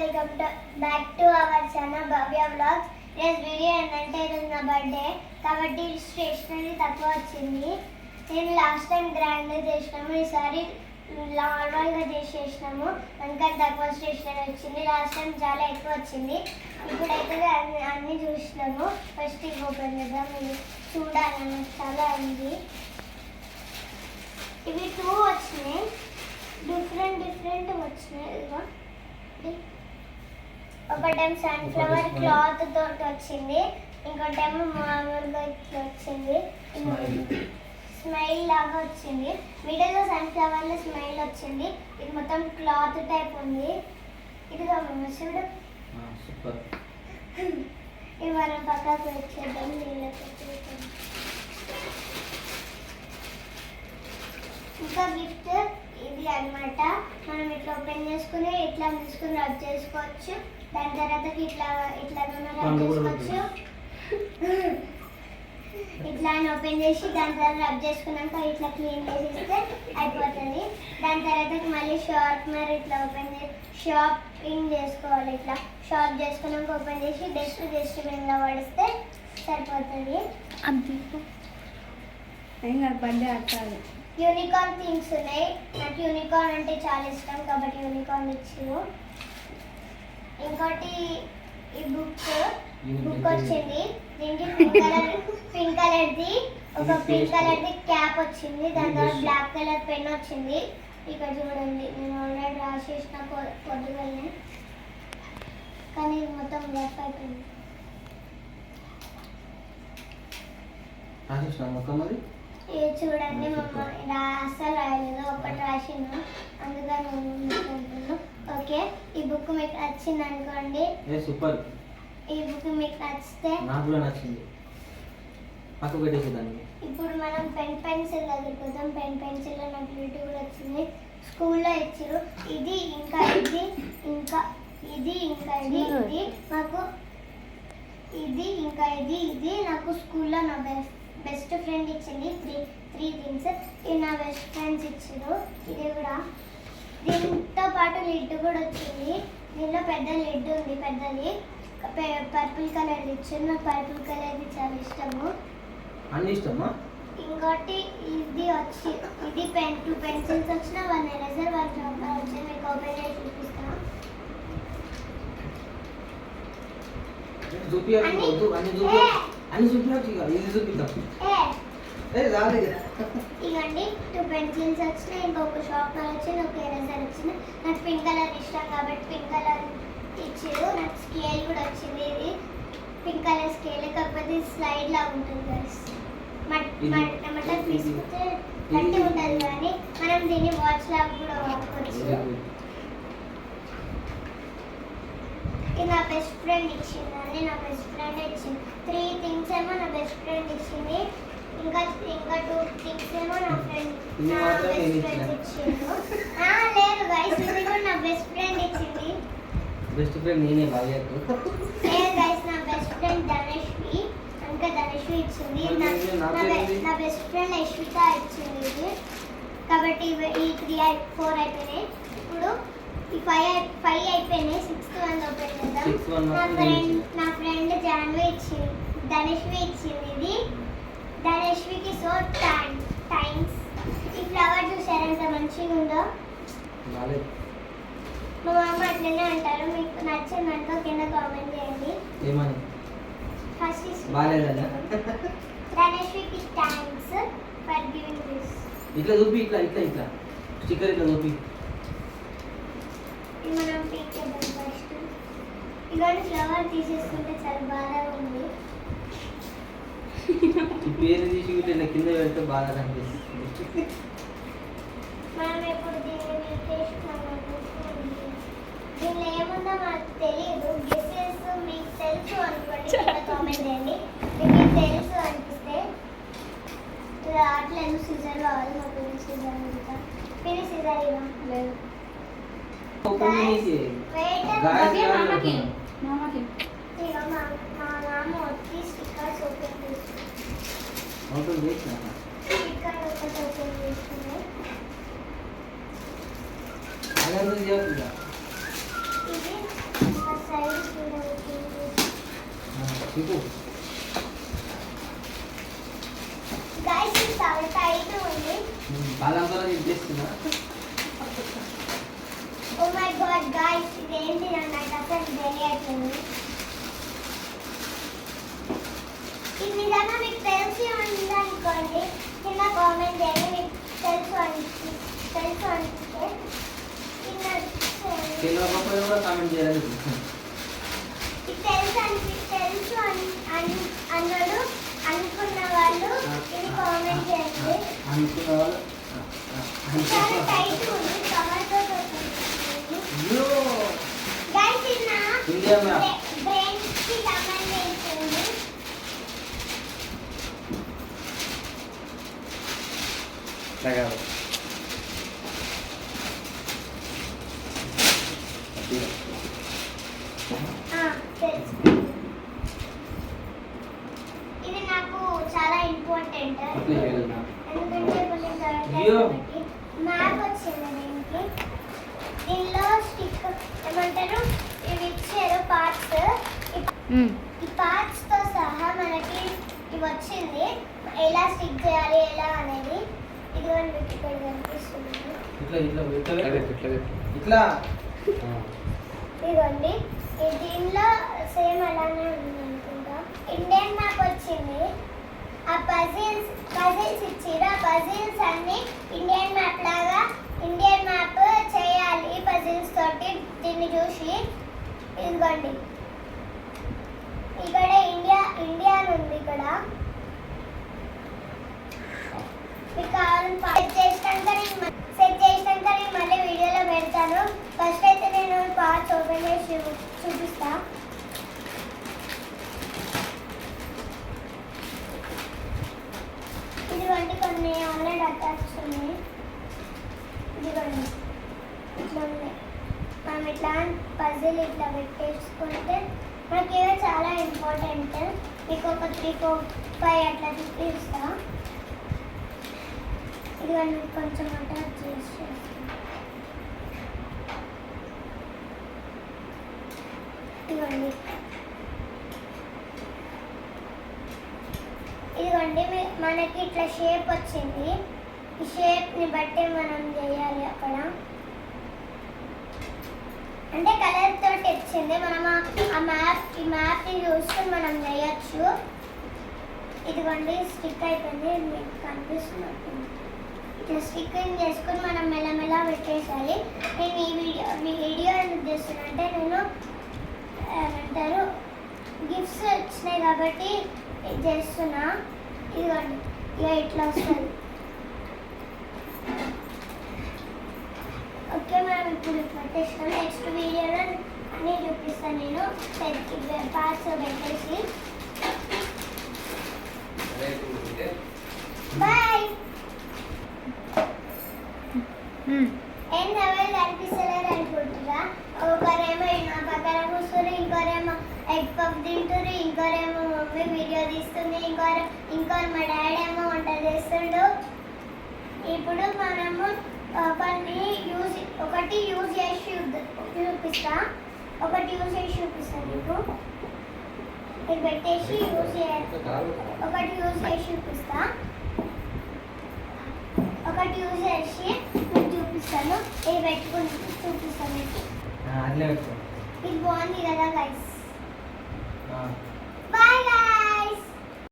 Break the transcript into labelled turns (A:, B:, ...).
A: Welcome back to our channel Bhavya vlogs. ఈరోజు video ఏంటంటే ఈరోజు నా బర్త్డే కాబట్టి స్టేషనరీ తక్కువ వచ్చింది. నేను లాస్ట్ టైం గ్రాండ్గా చేసినాము, ఈసారి నార్మల్గా చేసేసినాము. ఇంకా తక్కువ స్టేషనరీ వచ్చింది. లాస్ట్ టైం చాలా ఎక్కువ వచ్చింది. ఇప్పుడైతే అన్నీ చూసినాము. ఫస్ట్ ఇది ఓపెన్ చేద్దాం. ఇది చూడాలని చాలా ఉంది. ఇవి 2 వచ్చినాయి, డిఫరెంట్ వచ్చినాయి. ఒకటేమో సన్ఫ్లవర్ క్లాత్ తోటి వచ్చింది, ఇంకోటేమో మామూలుగా ఇట్లా వచ్చింది, స్మైల్ లాగా వచ్చింది. మిడిల్లో సన్ఫ్లవర్లో స్మైల్ వచ్చింది. ఇది మొత్తం క్లాత్ టైప్ ఉంది. ఇదిగా చూడు, ఇది మనం పక్కకు వచ్చేద్దాం. ఇంకా గిఫ్ట్ ఇది అన్నమాట. మనం ఇట్లా ఓపెన్ చేసుకుని ఇట్లా తీసుకుని రబ్ చేసుకోవచ్చు. దాని తర్వాత ఇట్లా రబ్ చేసుకోవచ్చు. ఇట్లా ఓపెన్ చేసి దాని తర్వాత రబ్ చేసుకున్నాక ఇట్లా క్లీన్ చేసేస్తే అయిపోతుంది. దాని తర్వాత మళ్ళీ షార్ప్నర్ ఇట్లా ఓపెన్ చేసి షార్పింగ్ చేసుకోవాలి. ఇట్లా షార్ప్ చేసుకున్నాక ఓపెన్ చేసి డస్ట్బిన్లో పడిస్తే సరిపోతుంది.
B: అంతే బండి ఆడాలి.
A: యూనికార్న్ థింగ్స్ ఉన్నాయి. నాకు యూనికార్న్ అంటే చాలా ఇష్టం కాబట్టి యూనికార్న్ ఇచ్చారు. ఇంకోటి ఈ బుక్ వచ్చింది. దీనికి పింక్ కలర్ది ఒక పింక్ కలర్ది క్యాప్ వచ్చింది. దాని తర్వాత బ్లాక్ కలర్ పెన్ వచ్చింది. ఇక్కడ చూడండి, నేను ఆల్రెడీ రాసేసిన పొద్దుగానే, కానీ ఇది మొత్తం రఫ్ అయిపోయింది. ఇది చూడండి, అస్సలు రాయలేదు, ఒకటి రాసిండు, అందుకని అనుకుంటున్నాను. ఓకే, ఈ బుక్ మీకు నచ్చింది అనుకోండి.
C: సూపర్.
A: ఈ బుక్ మీకు నచ్చితే
C: నాకు కూడా నచ్చింది. పక్క పెట్టేసేదాన్ని.
A: ఇప్పుడు మనం పెన్సిల్ దగ్గరికి వద్దాం. పెన్సిల్లో నాకు యూటీ కూడా వచ్చింది. స్కూల్లో ఇచ్చారు. ఇది ఇంకా ఇది ఇంకా ఇది ఇంకా ఇది ఇది నాకు ఇది ఇంకా ఇది నాకు స్కూల్లో నా బెస్ట్ ఫ్రెండ్ ఇచ్చింది. Three things. ఇది నా బెస్ట్ ఫ్రెండ్స్ ఇచ్చారు. ఇది కూడా దీంతో పాటు లిడ్ కూడా వచ్చింది. దీనిలో పెద్ద లిడ్ ఉంది, పెద్దది పర్పుల్ కలర్ ఇచ్చారు. నాకు పర్పుల్ కలర్ చాలా ఇష్టము.
C: అన్ని ఇష్టమా?
A: ఇంకోటి ఇది వచ్చి ఇది 2 పెన్సిల్స్ వచ్చిన 1 ఎరేజర్ 1 రబ్బర్ వచ్చి మీకు ఓపెన్ చేసి చూపిస్తాను. ఇవ్వండి 2 పెన్సిల్స్ వచ్చినాయి, ఇంకొక షార్ప్నర్ వచ్చింది, ఒక ఎరేజర్ వచ్చింది. నాకు పింక్ కలర్ ఇష్టం కాబట్టి పింక్ కలర్ ఇచ్చారు. నాకు స్కేల్ కూడా వచ్చింది. ఇది పింక్ కలర్ స్కేల్, కాకపోతే స్లైడ్ లా ఉంటుంది గైస్. మట్ట తీసుకుంటే గట్టి ఉంటుంది, కానీ మనం దీన్ని వాచ్ లాగా కూడా వాడుకోవచ్చు. ఇది నా బెస్ట్ ఫ్రెండ్ ఇచ్చింది. అని నా బెస్ట్ ఫ్రెండ్ ఇచ్చింది. 3 థింగ్స్ ఏమో నా బెస్ట్ ఫ్రెండ్ ఇచ్చింది. ఇంకా 2 థింగ్స్ ఏమో నా బెస్ట్ ఫ్రెండ్ ఇచ్చిండు. లేదు గైస్, ఇది కూడా నా బెస్ట్ ఫ్రెండ్ ఇచ్చింది.
C: బెస్ట్ ఫ్రెండ్ నేనే బాగా.
A: లేదు గైస్, నా బెస్ట్ ఫ్రెండ్ ధనశ్వి, ఇంకా ధనశ్వి ఇచ్చింది. నా బెస్ట్ ఫ్రెండ్ యశ్విత ఇచ్చింది ఇది. కాబట్టి ఈ 4 అయిపోయినాయి. ఇప్పుడు ఈ 5 అయిపోయినాయి. 6th వన్ ఓపెన్ చేద్దాం. నా ఫ్రెండ్ జాన్వి ఇచ్చింది, ధనశ్వి ఇచ్చింది ఇది. ధనశ్వికి సో థ్యాంక్స్. ఈ ఫ్లవర్ చూసారు ఎంత మంచిగా ఉందో. మా మామ అట్లనే అంటారు. మీకు నచ్చిందనుకో కింద కామెంట్ చేయండి.
C: ఏమని?
A: ఫస్ట్
C: బాలేదా?
A: ధనశ్వికి థ్యాంక్స్ ఫర్ గివింగ్ దిస్.
C: ఇట్లా చూపి, ఇట్లా స్టిక్కర్ ఇట్లా చూపి.
A: ఇది మనం పిక్ చేద్దాం ఫస్ట్. ఇవన్నీ ఫ్లవర్ తీసేసుకుంటే చాలా బాగా ఉంది.
C: ఈ పేరు తీసి ఇట్లా కింద పెడితే బాగా కనిపిస్తుంది.
A: మనం ఎప్పుడు దీన్ని దీనిలో ఏముందో మాకు తెలియదు. గెసెస్ మీకు తెలుసు అనుకోండి, కామెంట్ చేయండి. మీకు తెలుసు అనిపిస్తే. అట్లా సీజర్ కావాలి, మా పిన్ని సీజర్ ఇంకా పిన్ని సీజర్ ఇవ్వం లేదు. మా నాన్న వచ్చి స్టిక్కర్స్ ఓపెన్ చేస్తుంది. స్టిక్కర్ ఒకటి ఓపెన్ చేస్తుంది. ఇది
C: ఇంకో
A: గైస్ ఇది చాలా టైట్ ఉంది.
C: బాలంతో ఇచ్చేస్తున్నా.
A: ఓ మై గాడ్ గైస్ ఇదేంటి నాకు అసలు తెలియట్లేదు. ఇది నిజంగా మీకు తెలిసి ఉందనుకోండి కింద కామెంట్ చేయండి. మీకు తెలుసు అనిపిస్తే
C: తెలియకపోయినా కూడా కామెంట్ చేయాలని
A: ఇది తెలుసు అన్నాడు అనుకున్న వాళ్ళు ఇది కామెంట్ చేయండి.
C: అనుకున్న వాళ్ళు
A: చాలా టైట్ ఉంది కవర్తో గైస్ ఇది నా
C: ఇండియా మ్యాప్.
A: బ్రెయిన్స్ కి సంబంధించింది. తెలుసు. ఇది నాకు చాలా ఇంపార్టెంట్ ఎందుకంటే
C: అయ్యో.
A: మ్యాప్ వచ్చింది దీనికి. దీనిలో స్టిక్ ఏమంటారు ఇవి ఇచ్చారు పార్ట్స్. ఈ పార్ట్స్ తో సహా మనకి ఇవి వచ్చింది ఎలా స్టిక్ చేయాలి ఎలా అనేది. ఇది మీకు ఇక్కడ కనిపిస్తుంది.
C: ఇట్లా ఇట్లా ఇట్లా ఇట్లా
A: ఇదిగోండి దీనిలో సేమ్ అలానే ఉంది అనుకుంటా. ఇండియన్ మ్యాప్ వచ్చింది. ఆ పజిల్స్ ఇచ్చిర్రు. ఆ పజిల్స్ అన్ని ఇండియన్ మ్యాప్ లాగా ఇండియన్ మ్యాప్ చేయాలి పజిల్స్ తోటి. దీన్ని చూసి ఇదిగోండి ఇక్కడ ఇండియా అని ఉంది. ఇక్కడ మీకు కావాలి సెట్ చేసినాక నేను మళ్ళీ వీడియోలో పెడతాను. ఫస్ట్ అయితే నేను పార్ట్స్ ఓపెన్ చేసి చూపిస్తా. ఇదిగోండి కొన్ని ఆల్రెడీ అటాచ్ ఉన్నాయి. ఇదిగోండి ఇట్లా ఉన్నాయి. మనం ఇట్లా పజిల్ ఇట్లా పెట్టేసుకుంటే మనకి ఇవి చాలా ఇంపార్టెంట్. మీకు ఒక 3, 4, 5 అట్లా చూపిస్తా. ఇదిగోండి కొంచెం అటాచ్ చేసి ఇదిగోండి మనకి ఇట్లా షేప్ వచ్చింది. ఈ షేప్ని బట్టి మనం చేయాలి అక్కడ. అంటే కలర్ తోటి వచ్చింది. మనం ఈ మ్యాప్ని చూసుకొని మనం చేయొచ్చు. ఇదిగోండి స్టిక్ అయిపోయింది. మీకు కనిపిస్తున్నట్టు ఇట్లా స్టిక్కింగ్ చేసుకొని మనం మెల్లమెల్ల పెట్టేసాలి. నేను ఈ వీడియో ఎందుకు చేస్తున్నా అంటే నేను ఏమంటారు గిఫ్ట్స్ వచ్చినాయి కాబట్టి ఇది చేస్తున్నా. ఇదిగోండి ఇక ఇట్లా వస్తుంది. ఓకే మనం ఇప్పుడు పెట్టేస్తాం. నెక్స్ట్ వీడియోలో అన్నీ చూపిస్తాను నేను పార్ట్స్ పెట్టేసి. బాయ్. ఎవరు కనిపిస్తలేరు అనుకుంటున్నా. ఒకరేమో నా పక్కన కూర్చుని ఇంకోరేమో ఎగ్ పఫ్ తింటారు, ఇంకోరేమో మమ్మీ వీడియో తీస్తుంది, ఇంకోరు మా డాడీ ఏమో వంట చేస్తుండు. ఇప్పుడు మనము ఒకటి యూజ్ చేసి చూపిస్తా. నీకు ఇది పెట్టేసి ఒకటి యూజ్ చేసి చూపిస్తా. మీకు చూపిస్తాను. ఇది పెట్టుకుని చూపిస్తాను మీకు. ఇది బాగుంది కదా గైస్.